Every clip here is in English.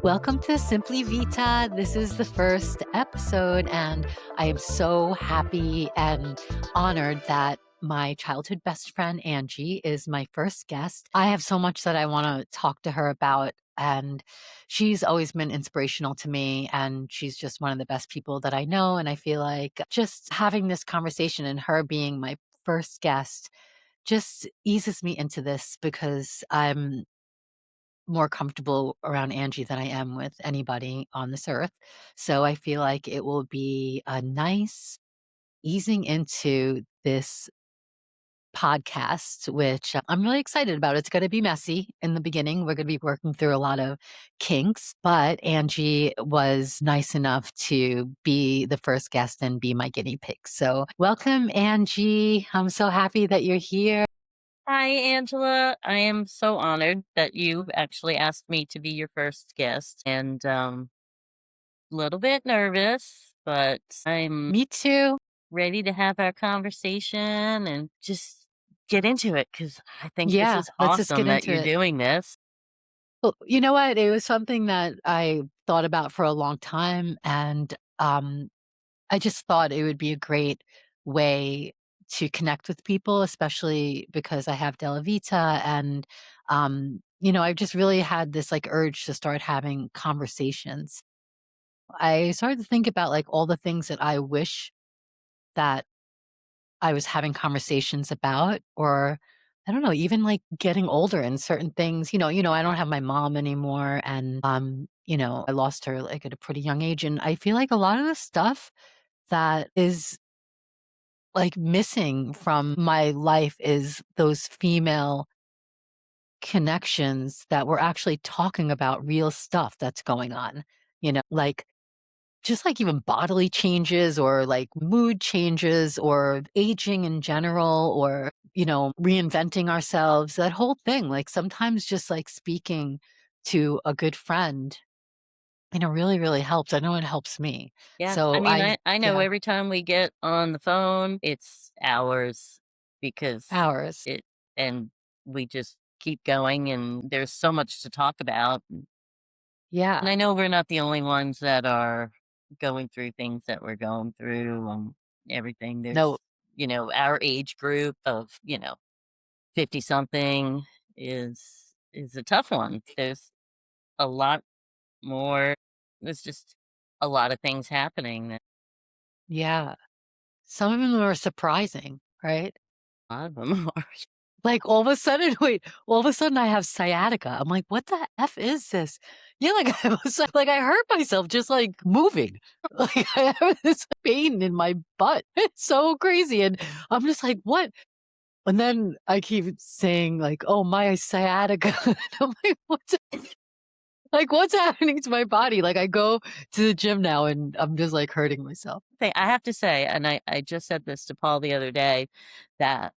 Welcome to Simply Vita. This is the first episode, and I am so happy and honored that my childhood best friend, Angie, is my first guest. I have so much that I want to talk to her about, and she's always been inspirational to me, and she's just one of the best people that I know. And I feel like just having this conversation and her being my first guest just eases me into this because I'm more comfortable around Angie than I am with anybody on this earth. So I feel like it will be a nice easing into this podcast, which I'm really excited about. It's going to be messy in the beginning. We're going to be working through a lot of kinks, but Angie was nice enough to be the first guest and be my guinea pig. So welcome, Angie. I'm so happy that you're here. Hi, Angela. I am so honored that you actually asked me to be your first guest and a little bit nervous, but I'm Me too. ready to have our conversation and just get into it because I think this Yeah, is let's just awesome get that into you're it. doing this. Well, you know what? It was something that I thought about for a long time, and I just thought it would be a great way to connect with people, especially because I have Della Vita, and I've just really had this like urge to start having conversations. I started to think about like all the things that I wish that I was having conversations about, or I don't know, even like getting older and certain things, I don't have my mom anymore, and I lost her like at a pretty young age, and I feel like a lot of the stuff that is like missing from my life is those female connections that we're actually talking about real stuff that's going on, like just like even bodily changes or like mood changes or aging in general or, reinventing ourselves, that whole thing. Like sometimes just like speaking to a good friend, really, really helps. I know it helps me. Yeah, I So mean, I know yeah, every time we get on the phone, it's hours because hours. it, and we just keep going, and there's so much to talk about. And Yeah. I know we're not the only ones that are going through things that we're going through and everything. No, Our age group of, 50 something is a tough one. There's a lot more. There's just a lot of things happening that yeah. Some of them are surprising, right? a lot of them are. Like, all of a sudden wait, all of a sudden I have sciatica. I'm like, "What the F is this?" Yeah, like, I was like, I hurt myself just, like, moving. Like, I have this pain in my butt. It's so crazy, and I'm just like, "What?" And then I keep saying, like, "Oh, my sciatica." And I'm what's happening to my body? Like, I go to the gym now, and I'm just, like, hurting myself. I have to say, and I just said this to Paul the other day, that,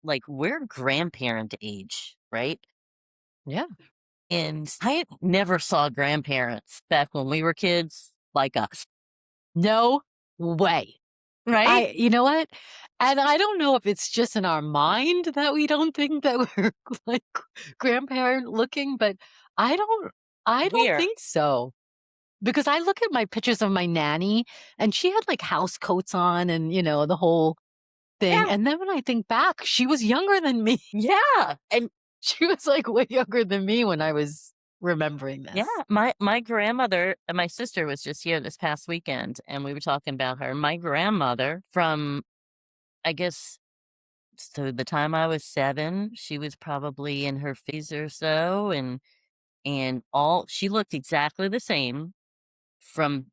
like we're grandparent age, right? Yeah. And I never saw grandparents back when we were kids like us, No way. right? You know what? And I don't know if it's just in our mind that we don't think that we're like grandparent looking, but I don't I don't We're think so. Because I look at my pictures of my nanny and she had like house coats on and the whole thing. Yeah, And then when I think back, she was younger than me. yeah, and She was like way younger than me when I was remembering yeah, this. my grandmother and my sister was just here this past weekend, and we were talking about her. My grandmother from, I guess, so the time I was 7, she was probably in her 50s or so, and all she looked exactly the same from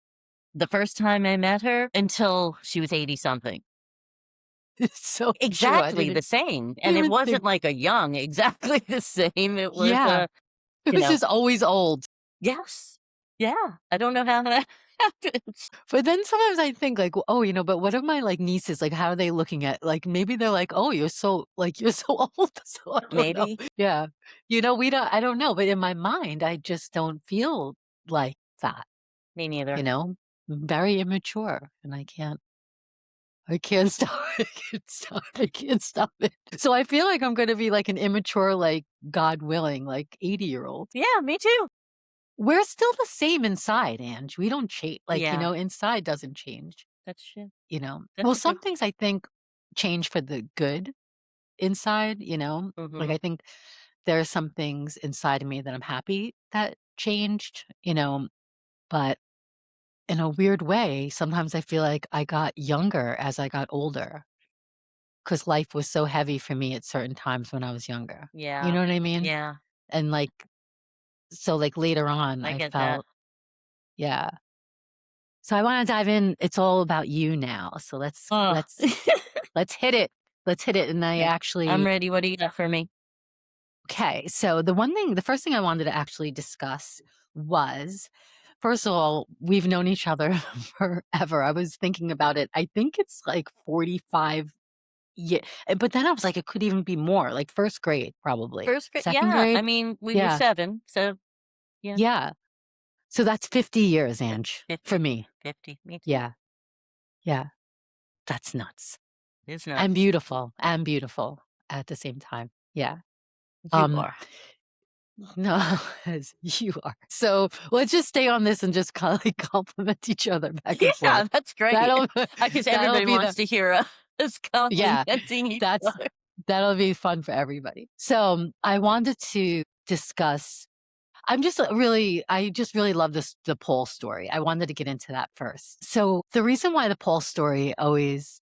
the first time I met her until she was 80 something. It's so true. I Exactly the didn't same, and it even think. wasn't like a young, exactly the same. It was Yeah. It you was know, just always old. yes. Yeah, I don't know how that happens. But then sometimes I think like, oh, but what are my like nieces? Like, how are they looking at like maybe they're like, oh, you're so old. So I don't know. Maybe. Yeah. We don't I don't know. But in my mind, I just don't feel like that, Me you neither. know? Very immature. And I can't stop. I can't stop it. So I feel like I'm gonna be like an immature, like God willing, like 80-year-old. Yeah, me too. we're still the same inside, Ange. We don't change. Like, Yeah, inside doesn't change, that's true. Well, That's a good some things I think change for the good inside, Like, mhm. I think there are some things inside of me that I'm happy that changed, but in a weird way, sometimes I feel like I got younger as I got older because life was so heavy for me at certain times when I was younger. You Yeah. know what I mean? Yeah, And like, so like later on, I I get that. felt, yeah. So I want to dive in. It's all about you now. So let's Oh. let's let's hit it. Let's hit it. And I Okay. I'm actually, ready. What do you got for me? okay. So the first thing I wanted to actually discuss was, first of all, we've known each other forever. I was thinking about it. I think it's like 45. Yeah, but then I was like, it could even be more, like 1st grade, probably. 1st grade, 2nd yeah, I grade? mean, we were Yeah, 7, so yeah, yeah. So that's 50 years, that's Ange, for 50. me. 50, me too. Yeah, yeah. That's nuts. It's And nuts. beautiful, and beautiful at the same time. Yeah. You Um, are. no, as you are. So let's just stay on this and just kinda like compliment each other back and forth. Yeah, that's great. That'll I guess that'll everybody be wants the to hear us yeah, complimenting each that's other. that'll be fun for everybody. So, I wanted to discuss I just really love the pole story. I wanted to get into that first. So, the reason why the pole story always,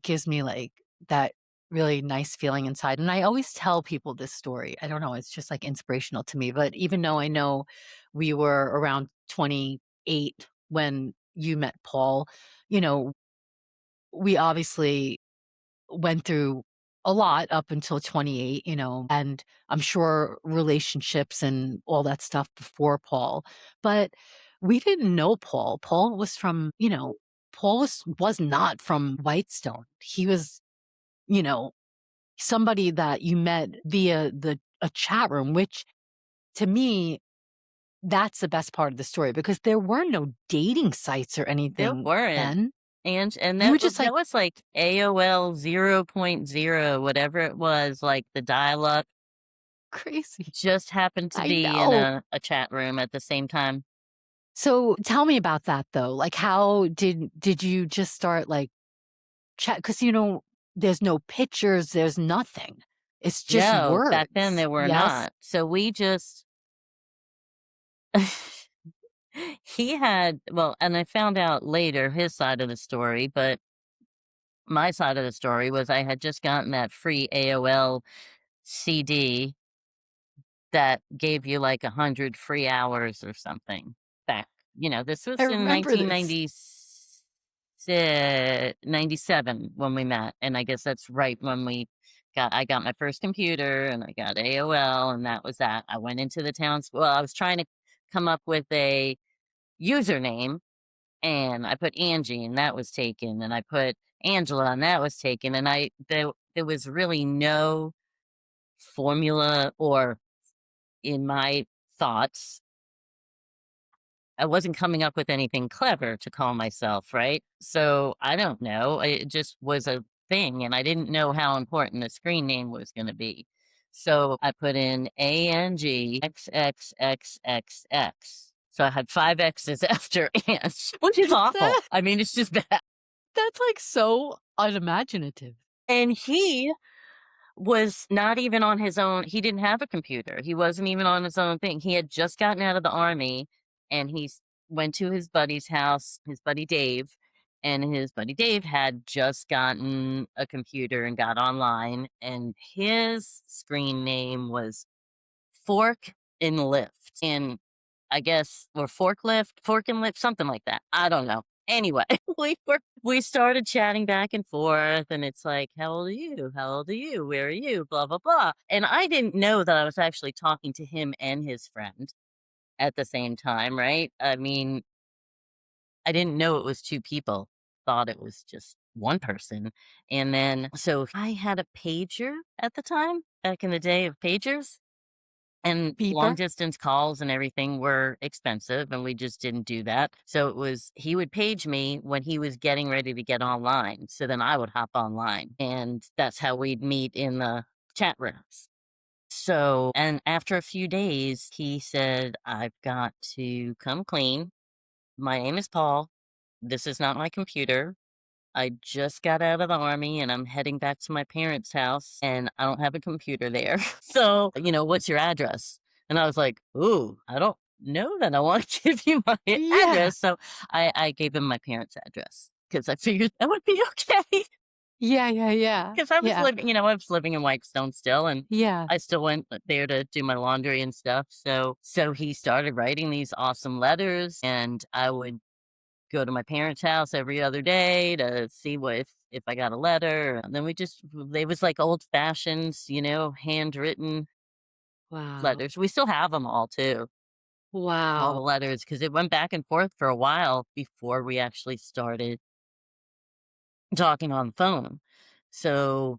gives me like that really nice feeling inside, and I always tell people this story. I don't know, it's just like inspirational to me. But even though I know we were around 28 when you met Paul, you know, we obviously went through a lot up until 28, and I'm sure relationships and all that stuff before Paul. But we didn't know Paul. Paul was not from Whitestone. He was, you know, somebody that you met via the a chat room, which to me, that's the best part of the story because there were no dating sites or There anything weren't, then. and You were just that like was like AOL 0.0, whatever it was, like the dial-up crazy. just happened to I be in know. a chat room at the same time. So tell me about that though. Like how did you just start like chat because there's no pictures, there's nothing. It's just No, back then words. there were Yes? not. So we just he had well, and I found out later his side of the story, but my side of the story was I had just gotten that free AOL CD that gave you like 100 free hours or something back. This I was in remember this. 97 when we met. And I guess that's right when I got my first computer and I got AOL and that was that. I went into the town's, well, I was trying to come up with a username and I put Angie and that was taken. And I put Angela and that was taken. And there was really no formula or in my thoughts, I wasn't coming up with anything clever to call myself, right? So I don't know. It just was a thing, and I didn't know how important the screen name was going to be. So I put in ANGXXXXX. So I had 5 X's after Ange, which is awful. That I mean, it's just bad. that's like so unimaginative. And he was not even on his own. He didn't have a computer. He wasn't even on his own thing. He had just gotten out of the army and went to his buddy's house, his buddy Dave, and his buddy Dave had just gotten a computer and got online and his screen name was Fork and Lift. And I guess or fork and lift, something like that. I don't know. Anyway, we started chatting back and forth, and it's like, "How old are you? How old are you? Where are you?" Blah blah blah. And I didn't know that I was actually talking to him and his friend at the same time, right? I mean, I didn't know it was two people. Thought it was just one person. And then so I had a pager at the time, back in the day of pagers. And long Beeper? distance calls and everything were expensive, and we just didn't do that. So it was he would page me when he was getting ready to get online. So then I would hop online, and that's how we'd meet in the chat rooms. So, and after a few days, he said, "I've got to come clean. My name is Paul. This is not my computer. I just got out of the army and I'm heading back to my parents' house and I don't have a computer there. So, what's your address?" And I was like, "Ooh, I don't know that I want to give you my Yeah. address." So I gave him my parents' address because I figured that would be okay. Yeah, yeah, yeah. Because I was Yeah. living, I was living in Whitestone still, and Yeah. I still went there to do my laundry and stuff. So he started writing these awesome letters, and I would go to my parents' house every other day to see what if I got a letter. And then they was like old fashions, handwritten Wow. letters. We still have them all too, all the Wow. letters, because it went back and forth for a while before we actually started talking on the phone. So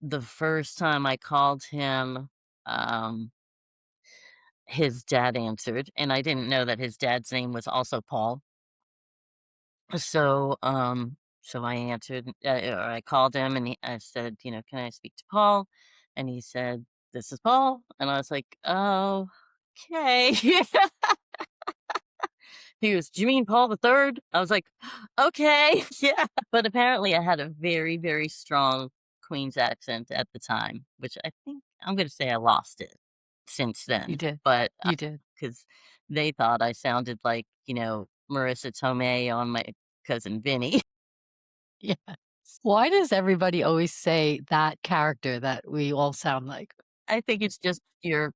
the first time I called him, um, his dad answered, and I didn't know that his dad's name was also Paul. So I answered, or I called him, and I said, "Can I speak to Paul?" And he said, "This is Paul." And I was like, "Oh, okay." He goes, "Do you mean Paul the third?" I was like, "Okay, yeah." But apparently, I had a very, very strong Queen's accent at the time, which I think I'm going to say I lost it since You then. did. But You did. because they thought I sounded like, Marissa Tomei on my cousin Vinny. Yes. Why does everybody always say that character that we all sound like? I think it's just your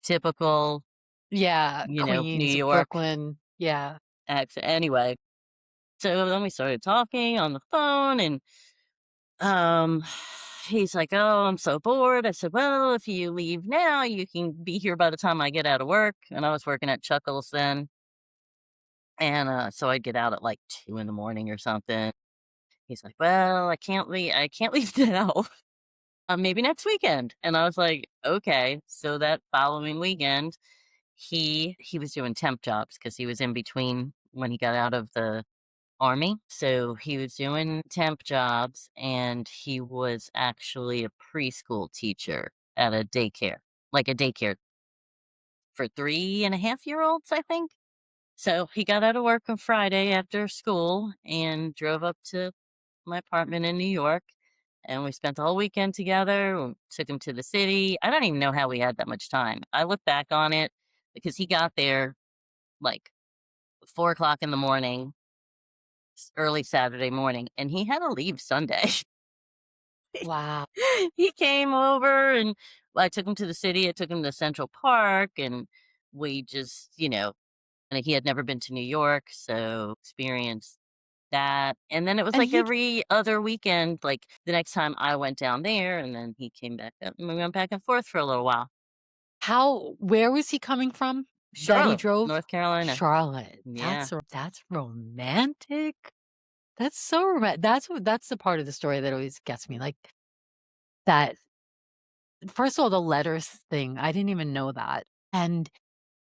typical, Yeah, New Queens, York Brooklyn. Yeah. accent. Anyway, so then we started talking on the phone, and Um, he's like, "Oh, I'm so bored." I said, "Well, if you leave now, you can be here by the time I get out of work." And I was working at Chuckles then. And so I'd get out at like 2 in the morning or something. He's like, "Well, I can't leave now. Maybe next weekend." And I was like, "Okay." So that following weekend, he was doing temp jobs because he was in between when he got out of the army. So he was doing temp jobs, and he was actually a preschool teacher at a daycare, like a daycare for 3.5-year olds, I think. So he got out of work on Friday after school and drove up to my apartment in New York. And we spent the whole weekend together. We took him to the city. I don't even know how we had that much time. I look back on it because he got there like 4 o'clock in the morning, early Saturday morning, and he had to leave Sunday. Wow. He came over, and I took him to the city. I took him to Central Park, and we just, and he had never been to New York, so experienced that. And then it was And like he every other weekend, like the next time I went down there, and then he came back up, and we went back and forth for a little while. how where was he coming from that he Charlotte, drove? North Carolina. Charlotte. Yeah. That's romantic. That's so that's the part of the story that always gets me, like, that first of all, the letters thing, I didn't even know that, and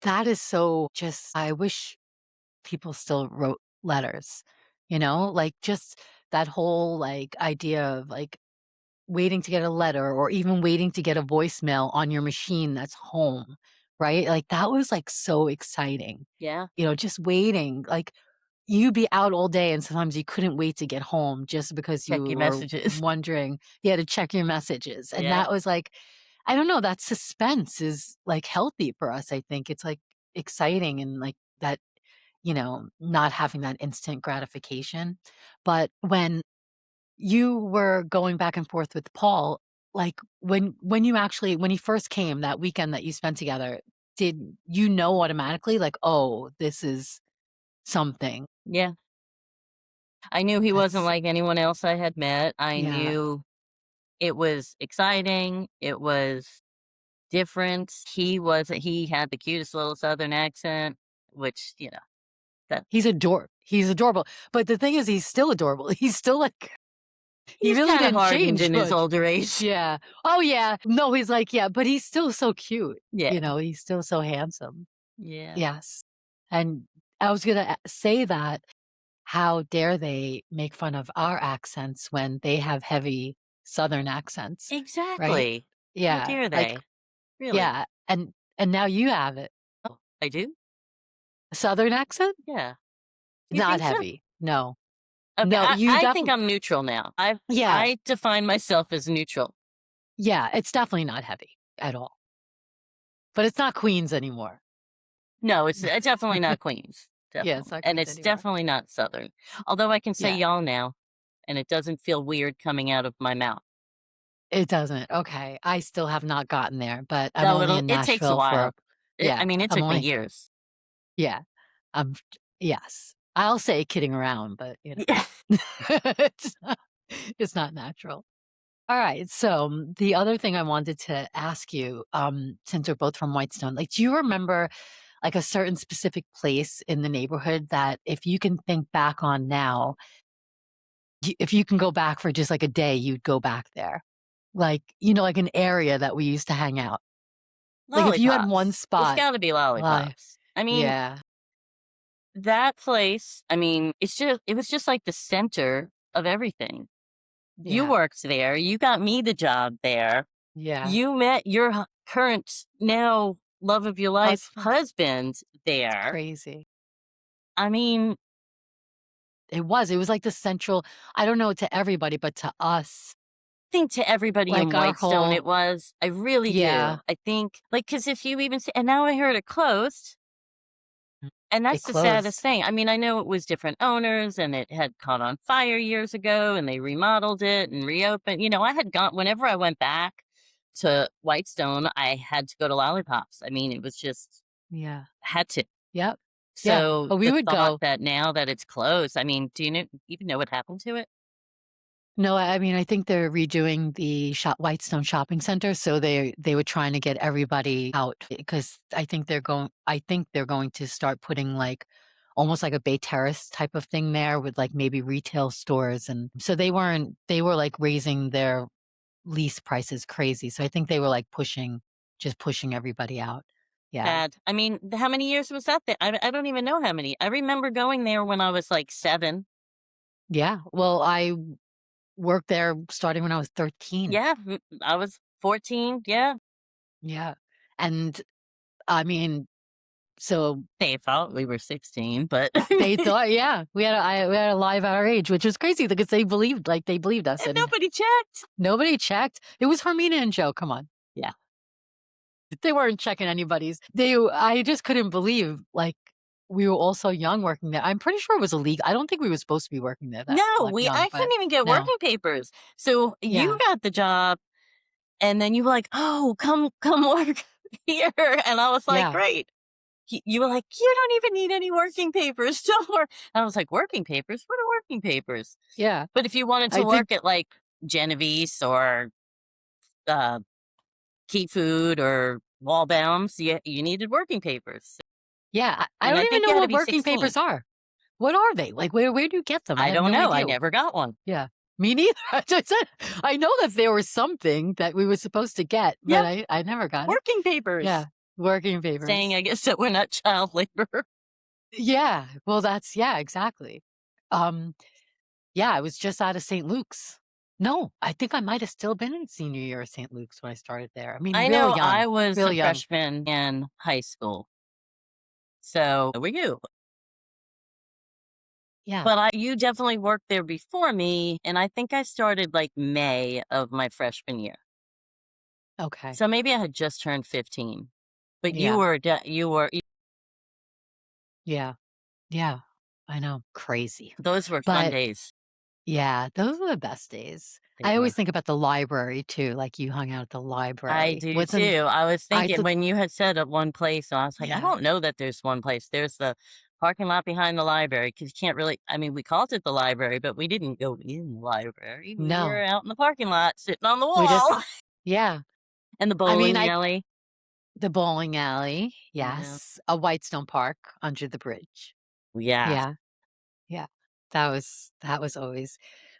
that is so just I wish people still wrote letters, like, just that whole, like, idea of, like, waiting to get a letter or even waiting to get a voicemail on your machine that's home, right? Like, that was, like, so exciting, Yeah. just waiting, like, you'd be out all day and sometimes you couldn't wait to get home just because Check you your were messages. wondering to check your messages, and Yeah. that was, like I don't know, that suspense is, like, healthy for us, I think, it's, like, exciting and, like, that, not having that instant gratification, but when you were going back and forth with Paul, like, when he first came that weekend that you spent together, did you know automatically, like, "Oh, this is something?" Yeah. I knew he wasn't That's like anyone else I had met. I yeah. knew it was exciting. It was different. He had the cutest little Southern accent, which, that He's adorable, but the thing is he's still adorable. He's still, like he he's really kinda didn't hardened change in his much. older age. Yeah. Oh, yeah. No, he's like yeah, but he's still so cute, Yeah. he's still so handsome. Yeah. Yes. And I was gonna say that, how dare they make fun of our accents when they have heavy Southern accents, right? Exactly. How Yeah, dare like, they? Really? Yeah, and now you have it. Oh, I do? Southern accent? Yeah. You Not think so? heavy. No. Okay, No, you I think definitely. I'm neutral now. Yeah, I define myself as neutral. yeah, it's definitely not heavy at all, but it's not Queens anymore. No, it's definitely not Queens, Yeah, it's definitely, not and Queens it's anymore. definitely not Southern. Although I can say Yeah, y'all now, and it doesn't feel weird coming out of my mouth. it doesn't. Okay, I still have not gotten there, but I'm No, only in it takes a Nashville for. while. Yeah, I mean, it I'm took me only. years. Yeah, I'm yes. I'll say kidding around, but, Yeah. it's not natural. Alright, so, the other thing I wanted to ask you, since we're both from Whitestone, like, do you remember, like, a certain specific place in the neighborhood that if you can think back on now, y if you can go back for just, like, a day, you'd go back there? Like, like an area that we used to hang out. Like, if you had one Lollipops. It's spot. gotta be Why? lollipops. I mean, Yeah, that place, I mean, it was just like the center of everything. You yeah, worked there, you got me the job there, yeah. you met your current, now love of your life Husband. husband It's there. crazy. I mean, It was like the central. I don't know to everybody, but to us, think to everybody in like, our Whitestone whole. it was. I really Yeah. do. I think, like, because if you even see, and now I heard it closed, Mm. and It that's the saddest closed. thing. I mean, I know it was different owners and it had caught on fire years ago and they remodeled it and reopened. I had gone whenever I went back to Whitestone, I had to go to Lollipops. I mean, it was just Yeah. had to. Yep. Yeah. So But we the would thought go. that now that it's closed, I mean, do you even know what happened to it? No, I mean, I think they're redoing the Whitestone Shopping Center, so they were trying to get everybody out because I think they're going to start putting, like, almost like a Bay Terrace type of thing there with, like, maybe retail stores, and so they were, like, raising their lease prices crazy, so I think they were, like, pushing everybody out. Yeah. Bad. I mean, how many years was that there? I don't even know how many. I remember going there when I was like 7. Yeah. Well, I worked there starting when I was 13. Yeah, I was 14. Yeah, Yeah. And, I mean, so they thought we were 16, but they and thought, yeah, we had a live our age, which was crazy because they believed us, and nobody checked. nobody checked. It was Hermina and Joe, come on. Yeah. They weren't checking anybody's. I just couldn't believe, like, we were all so young working there. I'm pretty sure it was illegal. I don't think we were supposed to be working there that, No, like, young, I but couldn't even get no. working papers. So you Yeah. got the job, and then you were like, "Oh, come work here," and I was like, Yeah. "Great." You were like, "You don't even need any working papers. Don't work." And I was like, "Working papers? What are working papers?" Yeah. But if you wanted to I think. work at like Genovese or uh, Key Food or Wallbounds, you needed working papers, Yeah, I and don't I even think know you had to what be working 16. papers are. What are they? Like, where do you get them? I I have don't no know. I idea. never got one. Yeah. Me neither. I said I know that there was something that we were supposed to get, but Yep, I never got it. working papers. Yeah. Working Saying, papers. I guess, that we're not child labor. Yeah. Well, yeah, exactly. Um, yeah, I was just out of St. Luke's. No, I think I might have still been in senior year of St. Luke's when I started there. I mean, I real know young, I was real a young. freshman in high school, so were you. Yeah. But you definitely worked there before me, and I think I started like May of my freshman year. Okay. So maybe I had just turned 15. But Yeah. you were Yeah. Yeah. I know. Crazy. those were fun But days. yeah, those were the best days. They I always were. think about the library too, like you hung out at the I library. do Wasn't too. I was I thinking th when you had said at one place, I was like, I Yeah. don't know that there's one place. There's the parking lot behind the library because you can't really, I mean, we called it the library, but we didn't go in the library. We were No. out in the parking lot sitting on the We just wall Yeah. and the I mean, bowling alley. the bowling alley, Yeah. yes. A Whitestone Park under the bridge. Yeah. Yeah. Yeah. That was always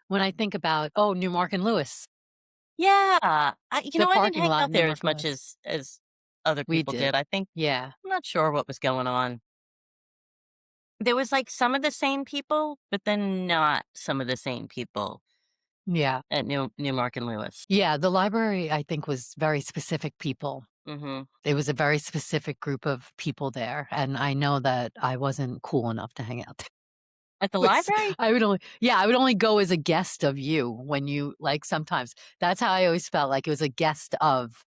when I think about, Newmark and Lewis, Yeah. the I didn't parking hang lot out in there Newmark as and much Lewis. as other We people did. did. I think Yeah. I'm not sure what was going on. There was like some of the same people, but then not some of the same people Yeah. at Newmark and Lewis. Yeah, the library, I think, was very specific people. Mhm. It was a very specific group of people there, and I know that I wasn't cool enough to hang out there. At the Was library? I would only yeah, I would only go as a guest of you when you like, sometimes. That's how I always felt, like it was a guest of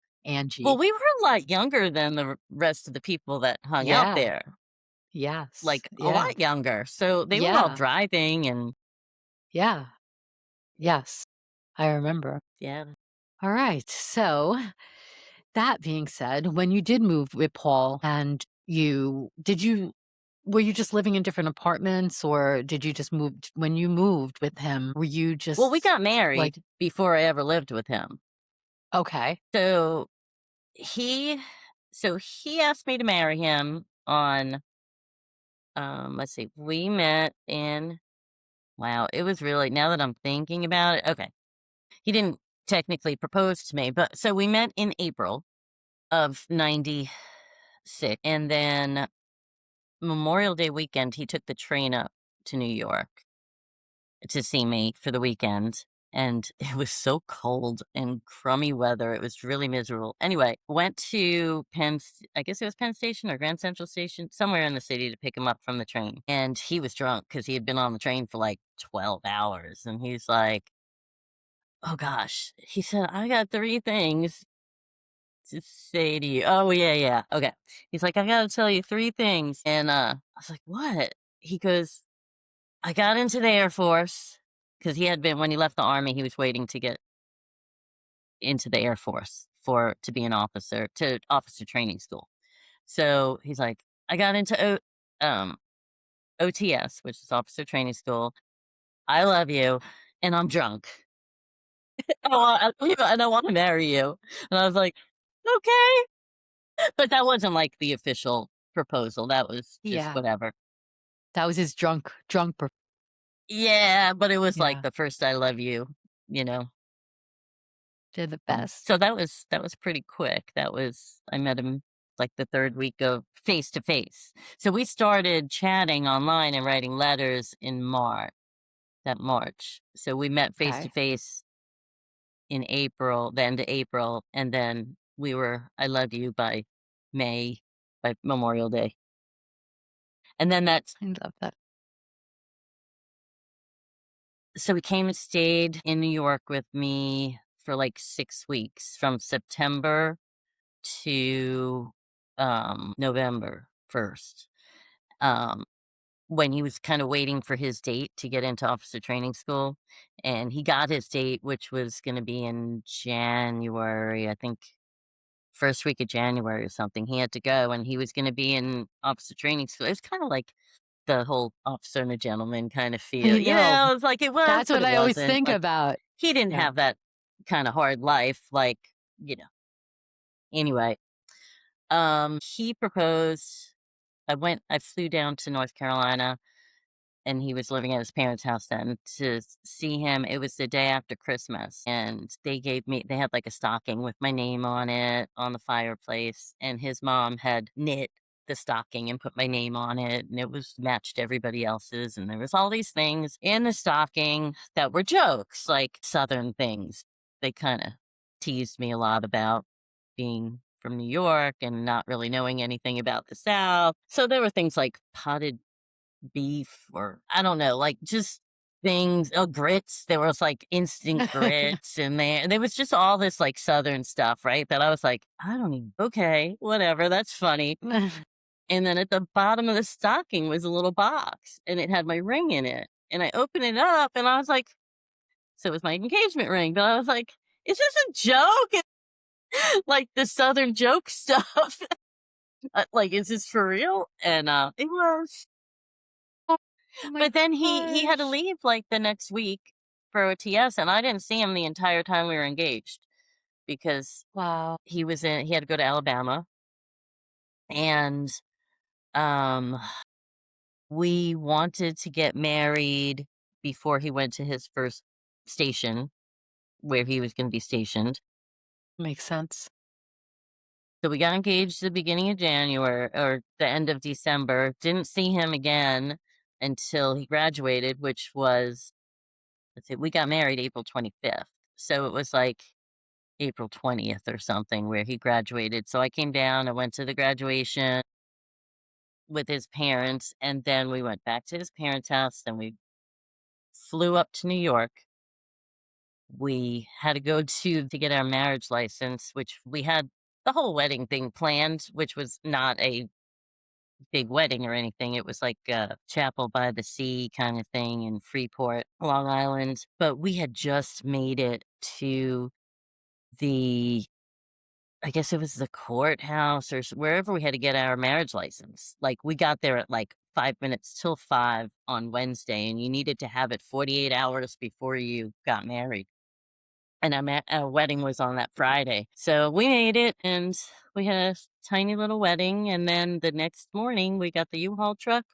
Well, Angie. we were a lot younger than the rest of the people that hung out Yeah. there, Yes. like, a Yeah. lot younger, so they were all Yeah. driving and Yeah. Yes. I remember. yeah. Alright, so that being said, when you did move with Paul and you did you were you just living in different apartments, or did you just move when you moved with him, were you Well, we just got like married before I ever lived with him. okay, So, he he asked me to marry him on, let's see, we met in wow, it was really now that I'm thinking about it, okay. He didn't technically propose to me, but so we met in April of '96, and then Memorial Day weekend, he took the train up to New York to see me for the weekend, and it was so cold and crummy weather, it was really miserable. Anyway, went to I guess it was Penn Station or Grand Central Station, somewhere in the city to pick him up from the train, and he was drunk because he had been on the train for, like, 12 hours, and he's like, "Oh gosh," he said, "I got 3 things to say to you." Oh, yeah, yeah, okay. He's like, "I gotta tell you 3 things," and, I was like, "What?" He goes, "I got into the Air Force because he had been when he left the Army, he was waiting to get into the Air Force for to be an officer to officer training school. So, he's like, "I got into OTS, which is officer training school. I love you, and I'm drunk. And I wanna marry you." And I was like, "Okay." But that wasn't, like, the official proposal, that was just yeah, whatever. that was his drunk Yeah, but it was, like, yeah, the first "I love you," you know? they're the best. So that was pretty quick. That was I met him, like, the 3rd week of face to face. So we started chatting online and writing letters in March. So we met face to Okay, face in April, the end of April, and then we were "I love you" by May, by Memorial Day. And then that's I love that. so he came and stayed in New York with me for, like, 6 weeks from September to, November 1st, um, when he was kinda waiting for his date to get into officer training school, and he got his date, which was gonna be in January, I think 1st week of January or something. He had to go, and he was gonna be in officer training school. It was kinda like the whole officer and a gentleman kinda feel, I know. it's like it was, That's but what it I always wasn't. think Like, about. he didn't Yeah. have that kinda hard life, like, you know. Anyway, he proposed. I flew down to North Carolina, and he was living at his parents' house then to see him. It was the day after Christmas, and they had, like, a stocking with my name on it on the fireplace, and his mom had knit the stocking and put my name on it, and it was matched everybody else's, and there was all these things in the stocking that were jokes, like Southern things. They kinda teased me a lot about being from New York and not really knowing anything about the South. So there were things like potted beef or I don't know, like just things grits. There was like instant grits in there. There was just all this like Southern stuff, right? That I was like, I don't even okay, whatever, that's funny. And then at the bottom of the stocking was a little box and it had my ring in it. And I opened it up and I was like, so it was my engagement ring, but I was like, is this a joke? Like the Southern joke stuff. Like, is this for real? And it was. Oh my But then he had to gosh. leave, like, the next week for OTS, and I didn't see him the entire time we were engaged because Wow, he had to go to Alabama, and, um, we wanted to get married before he went to his first station where he was gonna be stationed. makes sense. So we got engaged at the beginning of January or the end of December, didn't see him again until he graduated, which was let's see, we got married April 25th. So it was like April 20th or something where he graduated. So I came down, I went to the graduation with his parents, and then we went back to his parents' house, then we flew up to New York. We had to go to get our marriage license, which we had the whole wedding thing planned, which was not a big wedding or anything. It was like a chapel by the sea kind of thing in Freeport, Long Island. But we had just made it to the, I guess it was the courthouse or wherever we had to get our marriage license. Like we got there at like 5 minutes till 5 on Wednesday, and you needed to have it 48 hours before you got married. And our wedding was on that Friday. So we made it and we had a tiny little wedding. And then the next morning, we got the U-Haul truck,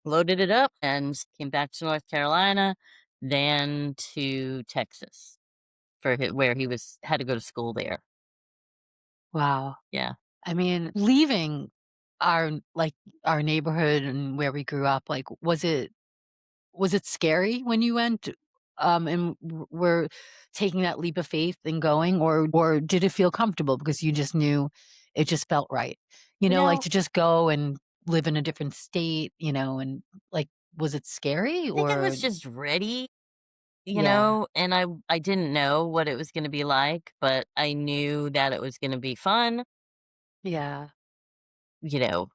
loaded it up, and came back to North Carolina, then to Texas for where he was had to go to school there. Wow. Yeah. I mean, leaving like, our neighborhood and where we grew up, like, was it scary when you went, and were taking that leap of faith and going, or did it feel comfortable because you just knew it just felt right? You Like, know, to just go and live in a different state, and, like, was it scary I think I or was just ready, yeah, and I didn't know what it was going to be like, but I knew that it was going to be fun. yeah, You know,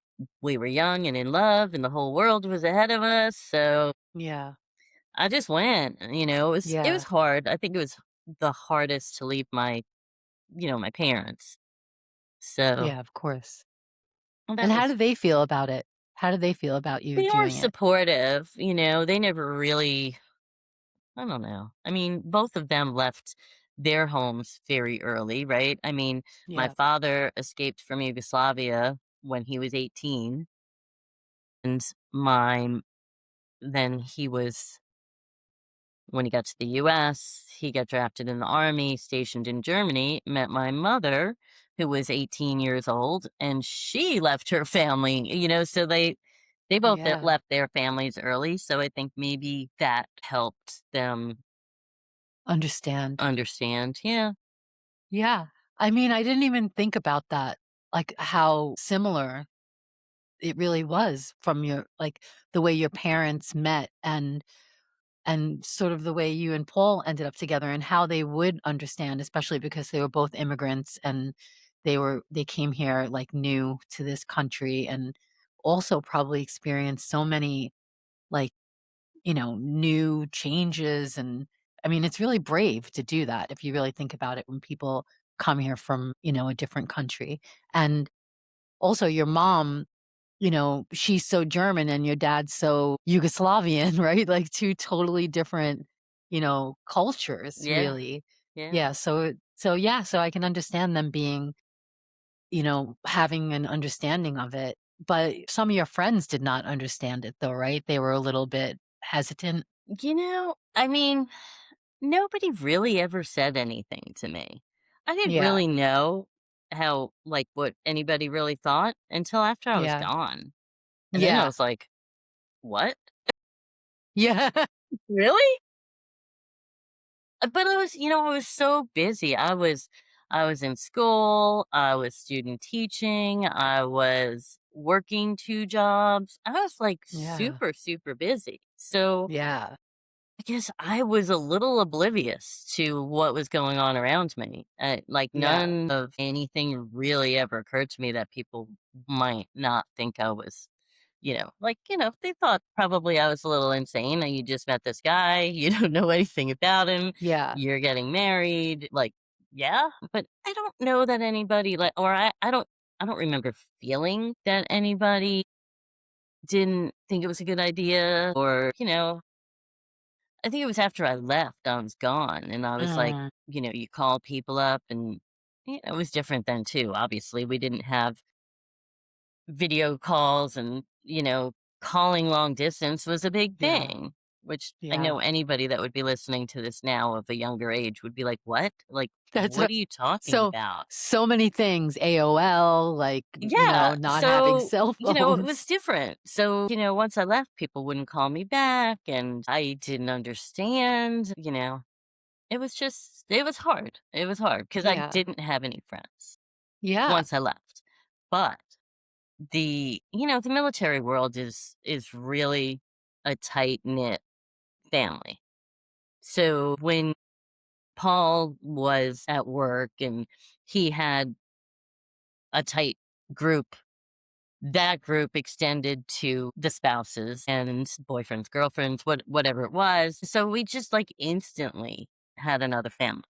we were young and in love and the whole world was ahead of us, so yeah, I just went, it was yeah, hard. I think it was the hardest to leave my parents. So, yeah, of course. well, And that how was did they feel about it? How did they feel about you they were doing it? supportive, they never really I don't know. I mean, both of them left their homes very early, right? I mean, my Yeah, father escaped from Yugoslavia when he was 18, and my then he was when he got to the US, he got drafted in the army, stationed in Germany, met my mother, who was 18 years old, and she left her family, so they both yeah, left their families early, so I think maybe that helped them understand. understand. Yeah. Yeah. I mean, I didn't even think about that, like, how similar it really was from the way your parents met and sort of the way you and Paul ended up together and how they would understand, especially because they were both immigrants and they came here, like, new to this country and also probably experienced so many, like, new changes and I mean, it's really brave to do that if you really think about it when people come here from, a different country. And also your mom, she's so German and your dad's so Yugoslavian, right? Like two totally different, cultures Yeah. really. Yeah. Yeah, so I can understand them being, having an understanding of it. But some of your friends did not understand it though, right? They were a little bit hesitant. I mean, nobody really ever said anything to me. I didn't Yeah. really know what anybody really thought until after I was Yeah. gone. And then I Yeah. was like, "What? Yeah. Really?" But I was so busy. I was in school, I was student teaching, I was working 2 jobs. I was like Yeah. super, super busy. So Yeah. I guess I was a little oblivious to what was going on around me. Like Yeah. none of anything really ever occurred to me that people might not think I was, they thought probably I was a little insane and you just met this guy, you don't know anything about him, Yeah. you're getting married, like, yeah. But I don't know that anybody or I don't remember feeling that anybody didn't think it was a good idea or, I think it was after I left, I was gone, and I was like, Mm. you call people up and it was different then too, obviously. We didn't have video calls and, calling long distance was a big Yeah. thing, which I Yeah. know anybody that would be listening to this now of a younger age would be like, "What? Like, That's what a are you talking so about?" so many things, AOL, like, Yeah, not having so, cell it was phones. different. So, once I left, people wouldn't call me back, and I didn't understand. it was hard. It was hard because I Yeah. didn't have any friends Yeah. once I left. But the military world is really a tight-knit family. So when Paul was at work and he had a tight group, that group extended to the spouses and boyfriends, girlfriends, whatever it was. So we just like instantly had another family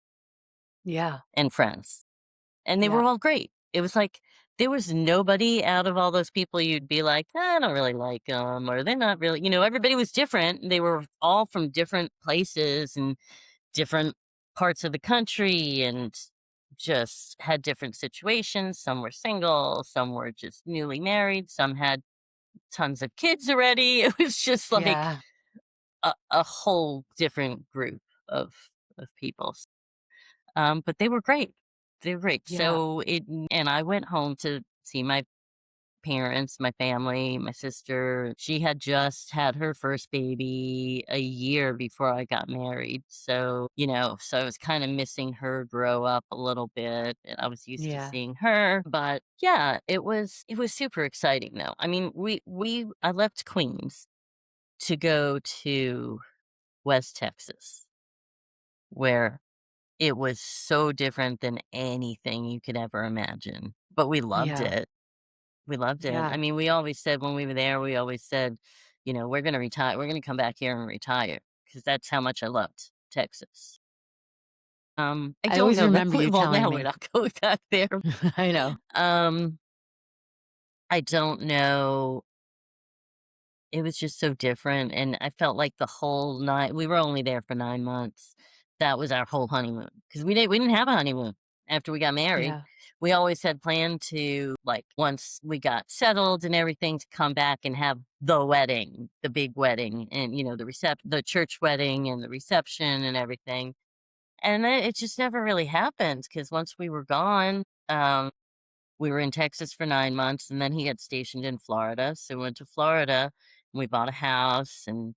Yeah. and friends. And they were Yeah. all great. It was like there was nobody out of all those people you'd be like, I don't really like them, or they're not really, everybody was different. They were all from different places and different parts of the country and just had different situations. Some were single, some were just newly married, some had tons of kids already. It was just like Yeah. a whole different group of people. But they were great. They were great. Yeah. And I went home to see my parents, my family, my sister. She had just had her first baby a year before I got married. So I was kind of missing her grow up a little bit. And I was used to Yeah. seeing her. But yeah, it was super exciting though. I mean, I left Queens to go to West Texas, where it was so different than anything you could ever imagine, but we loved Yeah. it. We loved it. I Yeah. mean, we always said when we were there, we always said, "We're gonna retire. We're gonna come back here and retire because that's how much I loved Texas." I I don't always know that remember you well, telling now we're me. not going back there. I know. Um, I don't know. It was just so different, and I felt like the whole night we were only there for 9 months. That was our whole honeymoon because we didn't have a honeymoon after we got married. Yeah. We always had planned to, like, once we got settled and everything, to come back and have the wedding, the big wedding, and, the church wedding and the reception and everything, and then it just never really happened because once we were gone, we were in Texas for 9 months, and then he got stationed in Florida, so we went to Florida, and we bought a house, and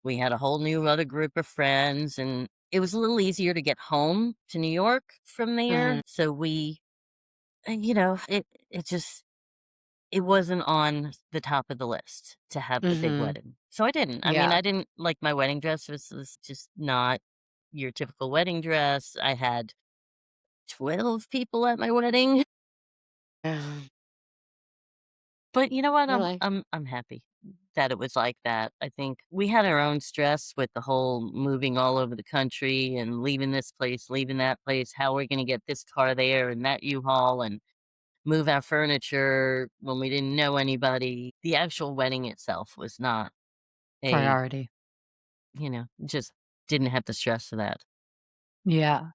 we had a whole new other group of friends, and it was a little easier to get home to New York from Mhm. there, so it wasn't on the top of the list to have the big Mhm. wedding, so I didn't. I mean, Yeah. I didn't like my wedding dress was just not your typical wedding dress. I had 12 people at my wedding. Mhm. But you know what? I'm Really? I'm I'm happy that it was like that. I think we had our own stress with the whole moving all over the country and leaving this place, leaving that place. How are we going to get this car there and that U-Haul and move our furniture when we didn't know anybody? The actual wedding itself was not a, Priority. just didn't have the stress of that. Yeah.